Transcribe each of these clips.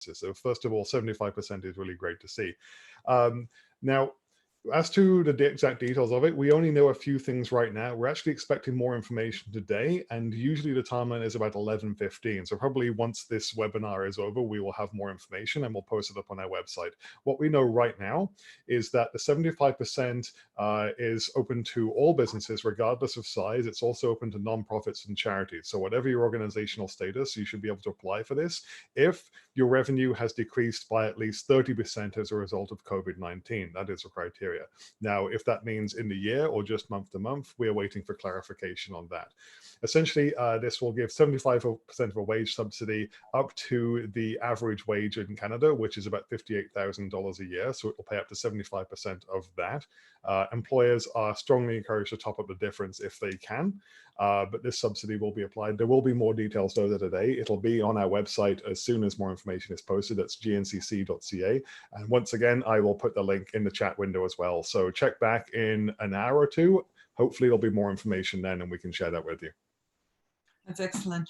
So first of all, 75% is really great to see. Now, as to the exact details of it, we only know a few things right now. We're actually expecting more information today, and usually the timeline is about 11:15. So probably once this webinar is over, we will have more information and we'll post it up on our website. What we know right now is that the 75% is open to all businesses, regardless of size. It's also open to nonprofits and charities. So whatever your organizational status, you should be able to apply for this if your revenue has decreased by at least 30% as a result of COVID-19. That is a criteria. Now, if that means in the year or just month to month, we are waiting for clarification on that. Essentially, this will give 75% of a wage subsidy up to the average wage in Canada, which is about $58,000 a year. So it will pay up to 75% of that. Employers are strongly encouraged to top up the difference if they can, but this subsidy will be applied. There will be more details though today. It'll be on our website as soon as more information is posted. That's gncc.ca. And once again, I will put the link in the chat window as well. So check back in an hour or two. Hopefully there'll be more information then and we can share that with you. That's excellent.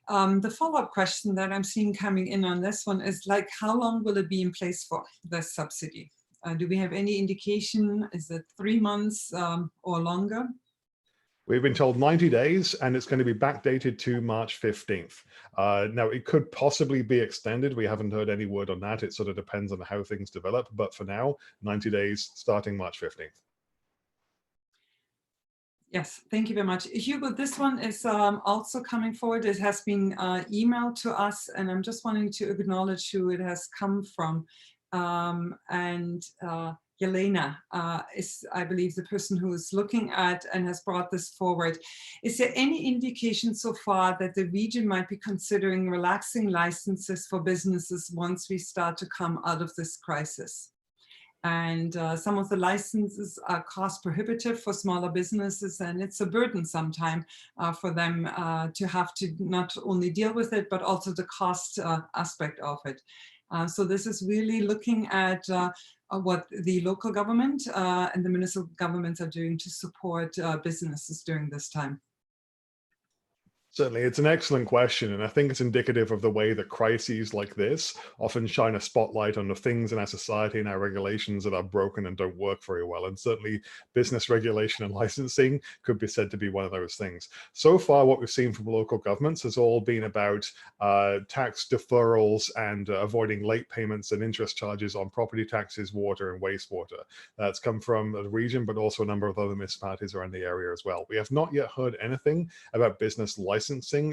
The follow-up question that I'm seeing coming in on this one is like, how long will it be in place for, this subsidy? Do we have any indication? Is it 3 months or longer? We've been told 90 days, and it's going to be backdated to March 15th. Now, it could possibly be extended. We haven't heard any word on that. It sort of depends on how things develop. But for now, 90 days starting March 15th. Yes, thank you very much. Hugo, this one is also coming forward. It has been emailed to us, and I'm just wanting to acknowledge who it has come from. Yelena is, I believe, the person who is looking at and has brought this forward. Is there any indication so far that the region might be considering relaxing licenses for businesses once we start to come out of this crisis? And some of the licenses are cost prohibitive for smaller businesses, and it's a burden sometimes for them to have to not only deal with it, but also the cost aspect of it. So this is really looking at what the local government and the municipal governments are doing to support businesses during this time. Certainly, it's an excellent question, and I think it's indicative of the way that crises like this often shine a spotlight on the things in our society and our regulations that are broken and don't work very well. And certainly business regulation and licensing could be said to be one of those things. So far, what we've seen from local governments has all been about tax deferrals and avoiding late payments and interest charges on property taxes, water, and wastewater. That's come from the region, but also a number of other municipalities around the area as well. We have not yet heard anything about business licensing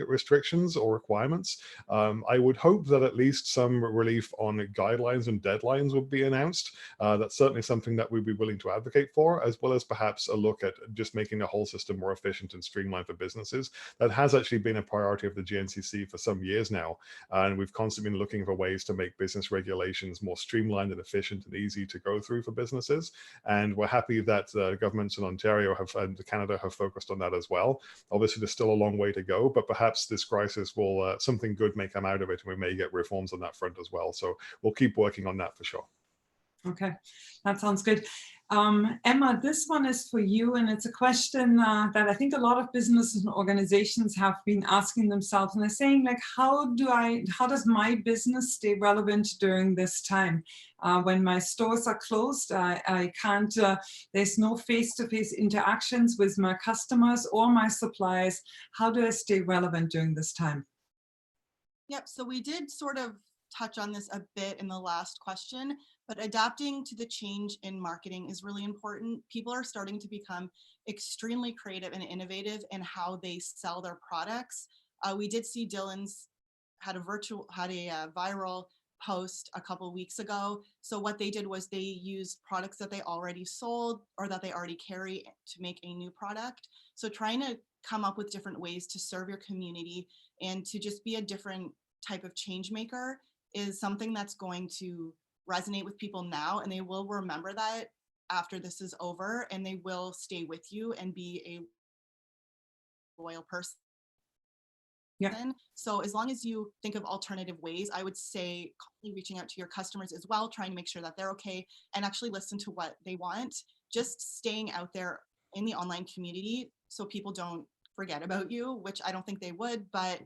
restrictions or requirements. I would hope that at least some relief on guidelines and deadlines would be announced. That's certainly something that we'd be willing to advocate for, as well as perhaps a look at just making the whole system more efficient and streamlined for businesses. That has actually been a priority of the GNCC for some years now, and we've constantly been looking for ways to make business regulations more streamlined and efficient and easy to go through for businesses. And we're happy that governments in Ontario and Canada have focused on that as well. Obviously, there's still a long way to go, but perhaps this crisis will, something good may come out of it, and we may get reforms on that front as well. So we'll keep working on that for sure. Okay, that sounds good. Emma, this one is for you, and it's a question that I think a lot of businesses and organizations have been asking themselves, and they're saying, like, how does my business stay relevant during this time? When my stores are closed, I can't, there's no face-to-face interactions with my customers or my suppliers. How do I stay relevant during this time? Yep, so we did sort of touch on this a bit in the last question, but adapting to the change in marketing is really important. People are starting to become extremely creative and innovative in how they sell their products. We did see Dylan's had a viral post a couple weeks ago. So what they did was they used products that they already sold or that they already carry to make a new product. So trying to come up with different ways to serve your community and to just be a different type of change maker is something that's going to resonate with people now, and they will remember that after this is over, and they will stay with you and be a loyal person. Yeah. So as long as you think of alternative ways, I would say reaching out to your customers as well, trying to make sure that they're okay and actually listen to what they want. Just staying out there in the online community so people don't forget about you, which I don't think they would, but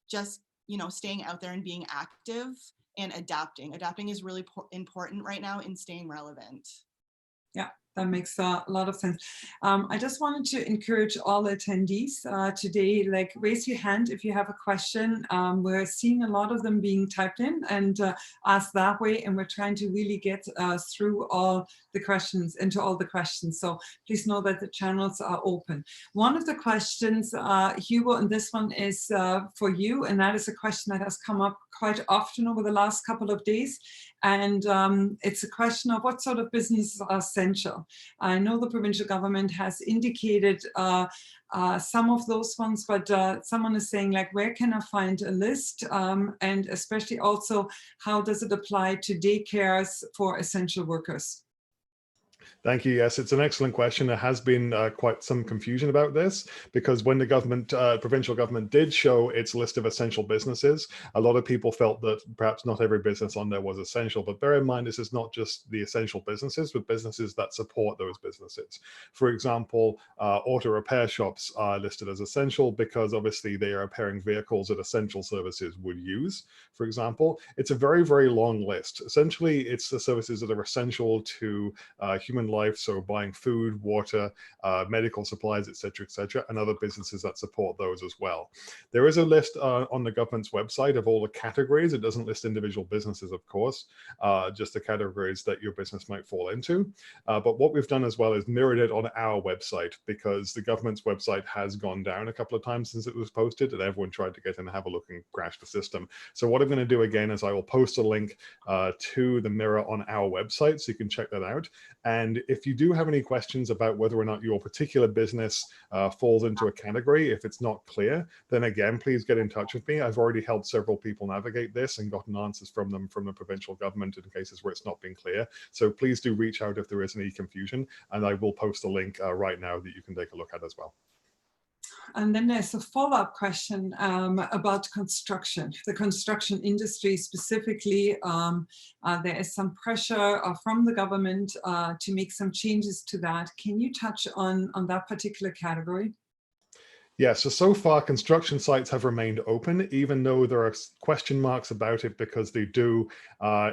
just, you know, staying out there and being active and adapting. Adapting is really important right now in staying relevant. Yeah, that makes a lot of sense. I just wanted to encourage all attendees today, like raise your hand if you have a question. We're seeing a lot of them being typed in and asked that way, and we're trying to really get through all the questions, into all the questions. So please know that the channels are open. One of the questions, Hugo, and this one is for you, and that is a question that has come up quite often over the last couple of days. And it's a question of what sort of businesses are essential. I know the provincial government has indicated some of those ones, but someone is saying, like, where can I find a list? And especially also, how does it apply to daycares for essential workers? Thank you. Yes, it's an excellent question. There has been quite some confusion about this because when the government, provincial government did show its list of essential businesses, a lot of people felt that perhaps not every business on there was essential. But bear in mind, this is not just the essential businesses, but businesses that support those businesses. For example, auto repair shops are listed as essential because obviously they are repairing vehicles that essential services would use. For example, it's a very, very long list. Essentially, it's the services that are essential to human life, so buying food, water, medical supplies, etc., and other businesses that support those as well. There is a list on the government's website of all the categories. It doesn't list individual businesses, of course, just the categories that your business might fall into. But what we've done as well is mirrored it on our website because the government's website has gone down a couple of times since it was posted and everyone tried to get in and have a look and crash the system. So what I'm going to do again is I will post a link to the mirror on our website so you can check that out. And if you do have any questions about whether or not your particular business falls into a category, if it's not clear, then again, please get in touch with me. I've already helped several people navigate this and gotten answers from them from the provincial government in cases where it's not been clear. So please do reach out if there is any confusion, and I will post a link right now that you can take a look at as well. And then there's a follow-up question about construction, the construction industry specifically. There is some pressure from the government to make some changes to that. Can you touch on that particular category? Yeah, so far construction sites have remained open, even though there are question marks about it because they do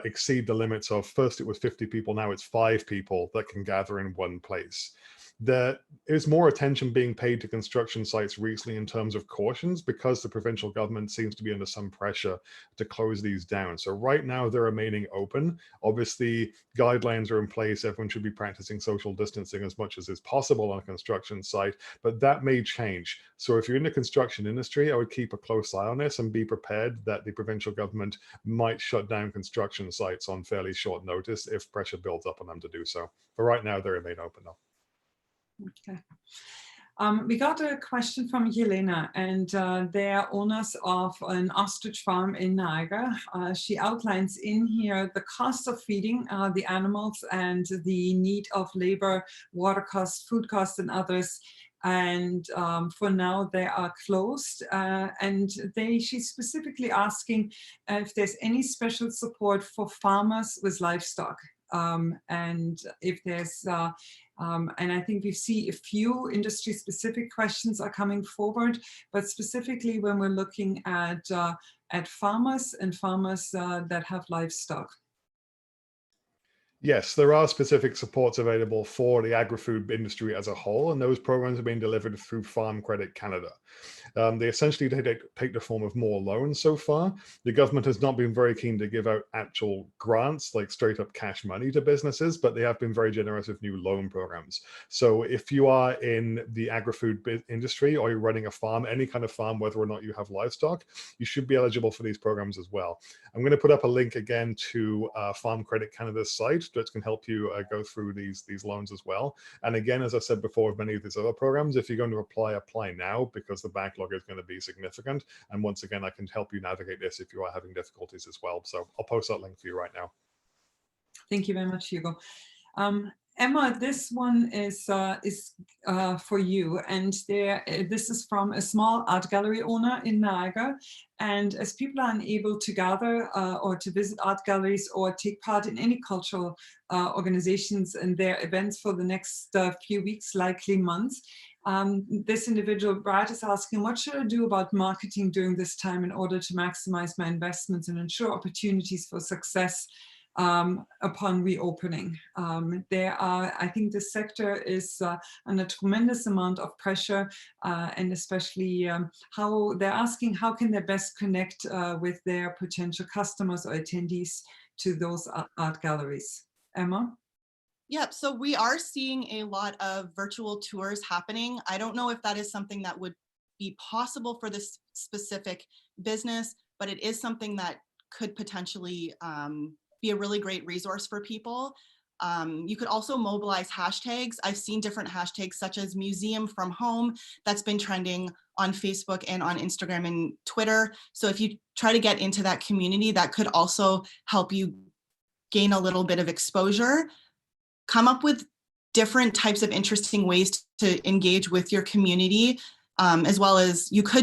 exceed the limits of, first it was 50 people, now it's 5 people that can gather in one place. There is more attention being paid to construction sites recently in terms of cautions because the provincial government seems to be under some pressure to close these down. So right now they're remaining open. Obviously, guidelines are in place. Everyone should be practicing social distancing as much as is possible on a construction site, but that may change. So if you're in the construction industry, I would keep a close eye on this and be prepared that the provincial government might shut down construction sites on fairly short notice if pressure builds up on them to do so. But right now they remain open though. Okay. We got a question from Yelena, and they're owners of an ostrich farm in Niagara. She outlines in here the cost of feeding the animals and the need of labor, water costs, food costs, and others. And for now, they are closed. And she's specifically asking if there's any special support for farmers with livestock. And if there's, and I think we see a few industry-specific questions are coming forward, but specifically when we're looking at farmers and farmers that have livestock. Yes, there are specific supports available for the agri-food industry as a whole, and those programs are being delivered through Farm Credit Canada. They essentially take the form of more loans so far. The government has not been very keen to give out actual grants, like straight up cash money to businesses, but they have been very generous with new loan programs. So if you are in the agri-food industry or you're running a farm, any kind of farm, whether or not you have livestock, you should be eligible for these programs as well. I'm going to put up a link again to Farm Credit Canada's site that can help you go through these loans as well. And again, as I said before, with many of these other programs, if you're going to apply now because the backlog is going to be significant. And once again, I can help you navigate this if you are having difficulties as well. So I'll post that link for you right now. Thank you very much, Hugo. Emma, this one is for you, and this is from a small art gallery owner in Niagara. And as people are unable to gather or to visit art galleries or take part in any cultural organizations and their events for the next few weeks, likely months, This individual, Brad, is asking, what should I do about marketing during this time in order to maximize my investments and ensure opportunities for success upon reopening? I think the sector is under tremendous amount of pressure, and especially how they're asking how can they best connect with their potential customers or attendees to those art galleries. Emma? Yep, so we are seeing a lot of virtual tours happening. I don't know if that is something that would be possible for this specific business, but it is something that could potentially be a really great resource for people. You could also mobilize hashtags. I've seen different hashtags such as museum from home that's been trending on Facebook and on Instagram and Twitter. So if you try to get into that community, that could also help you gain a little bit of exposure. Come up with different types of interesting ways to engage with your community, as well as you could